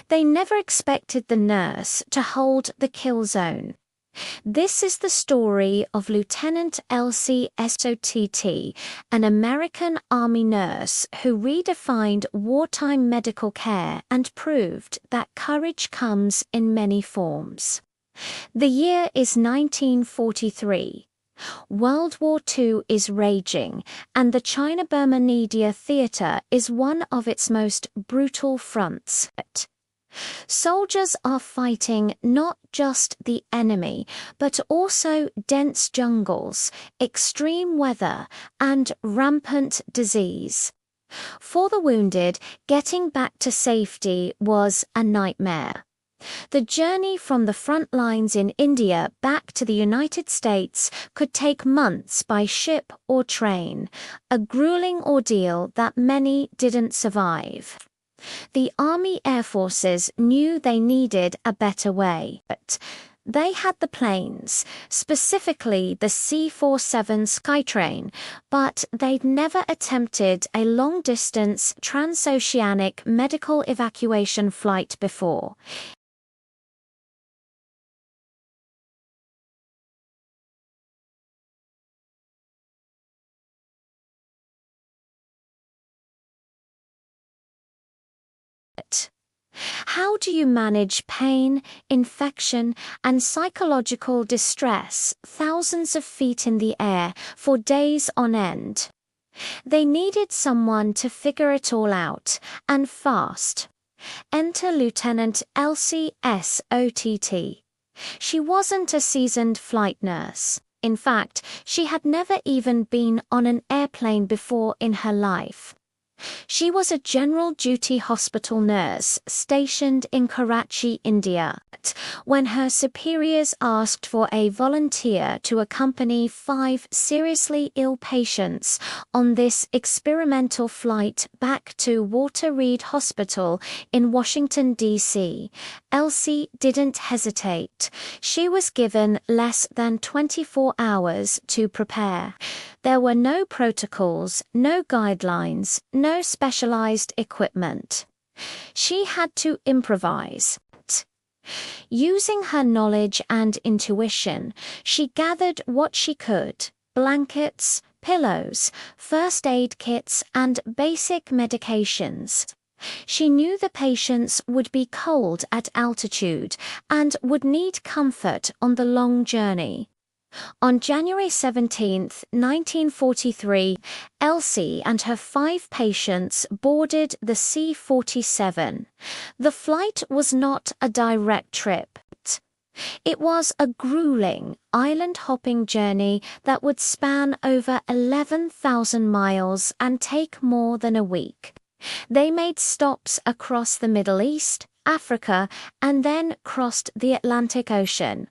They never expected the nurse to hold the kill zone. This is the story of Lieutenant Elsie Sott, an American Army nurse who redefined wartime medical care and proved that courage comes in many forms. The year is 1943. World War II is raging, and the China-Burma Nadia Theatre is one of its most brutal fronts. Soldiers are fighting not just the enemy, but also dense jungles, extreme weather, and rampant disease. For the wounded, getting back to safety was a nightmare. The journey from the front lines in India back to the United States could take months by ship or train, a grueling ordeal that many didn't survive. The Army Air Forces knew they needed a better way, but they had the planes, specifically the C-47 Skytrain, but they'd never attempted a long-distance transoceanic medical evacuation flight before. How do you manage pain, infection, and psychological distress thousands of feet in the air for days on end? They needed someone to figure it all out, and fast. Enter Lieutenant Elsie Sott. She wasn't a seasoned flight nurse. In fact, she had never even been on an airplane before in her life. She was a general duty hospital nurse stationed in Karachi, India, when her superiors asked for a volunteer to accompany 5 seriously ill patients on this experimental flight back to Walter Reed Hospital in Washington, D.C. Elsie didn't hesitate. She was given less than 24 hours to prepare. There were no protocols, no guidelines, no specialized equipment. She had to improvise. Using her knowledge and intuition, she gathered what she could: blankets, pillows, first aid kits, and basic medications. She knew the patients would be cold at altitude and would need comfort on the long journey. On January 17, 1943, Elsie and her 5 patients boarded the C-47. The flight was not a direct trip. It was a grueling, island-hopping journey that would span over 11,000 miles and take more than a week. They made stops across the Middle East, Africa, and then crossed the Atlantic Ocean.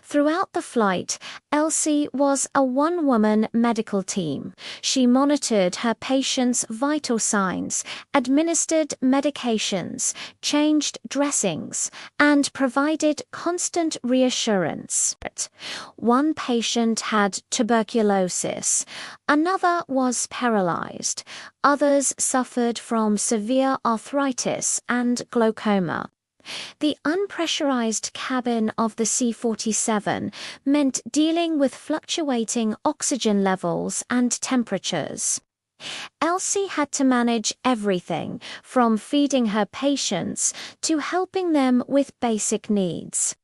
Throughout the flight, Elsie was a one-woman medical team. She monitored her patients' vital signs, administered medications, changed dressings, and provided constant reassurance. One patient had tuberculosis, another was paralyzed, others suffered from severe arthritis and glaucoma. The unpressurized cabin of the C-47 meant dealing with fluctuating oxygen levels and temperatures. Elsie had to manage everything from feeding her patients to helping them with basic needs,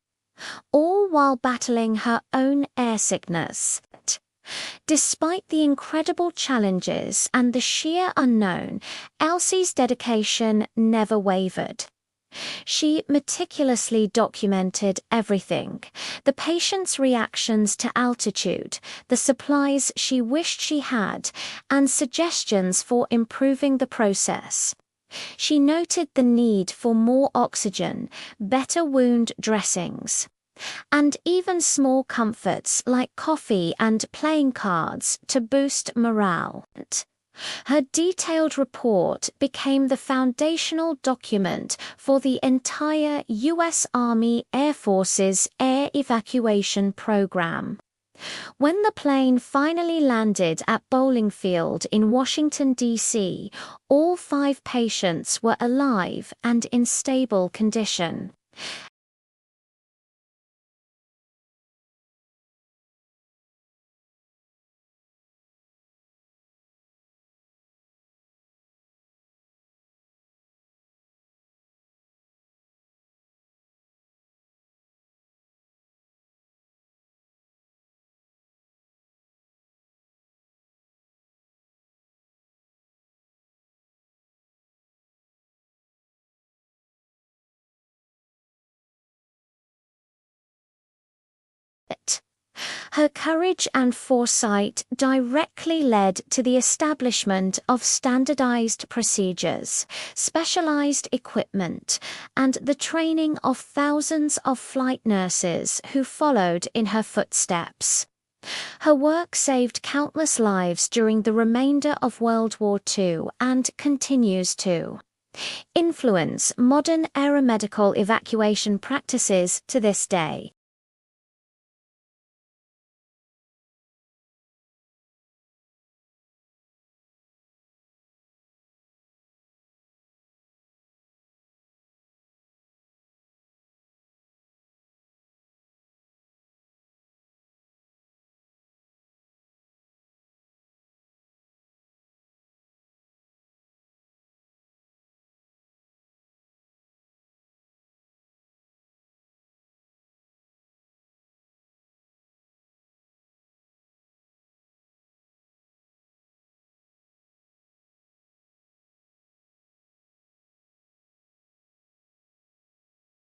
all while battling her own airsickness. Despite the incredible challenges and the sheer unknown, Elsie's dedication never wavered. She meticulously documented everything: the patient's reactions to altitude, the supplies she wished she had, and suggestions for improving the process. She noted the need for more oxygen, better wound dressings, and even small comforts like coffee and playing cards to boost morale. Her detailed report became the foundational document for the entire U.S. Army Air Force's air evacuation program. When the plane finally landed at Bowling Field in Washington, D.C., all 5 patients were alive and in stable condition. Her courage and foresight directly led to the establishment of standardized procedures, specialized equipment, and the training of thousands of flight nurses who followed in her footsteps. Her work saved countless lives during the remainder of World War II and continues to influence modern aeromedical evacuation practices to this day.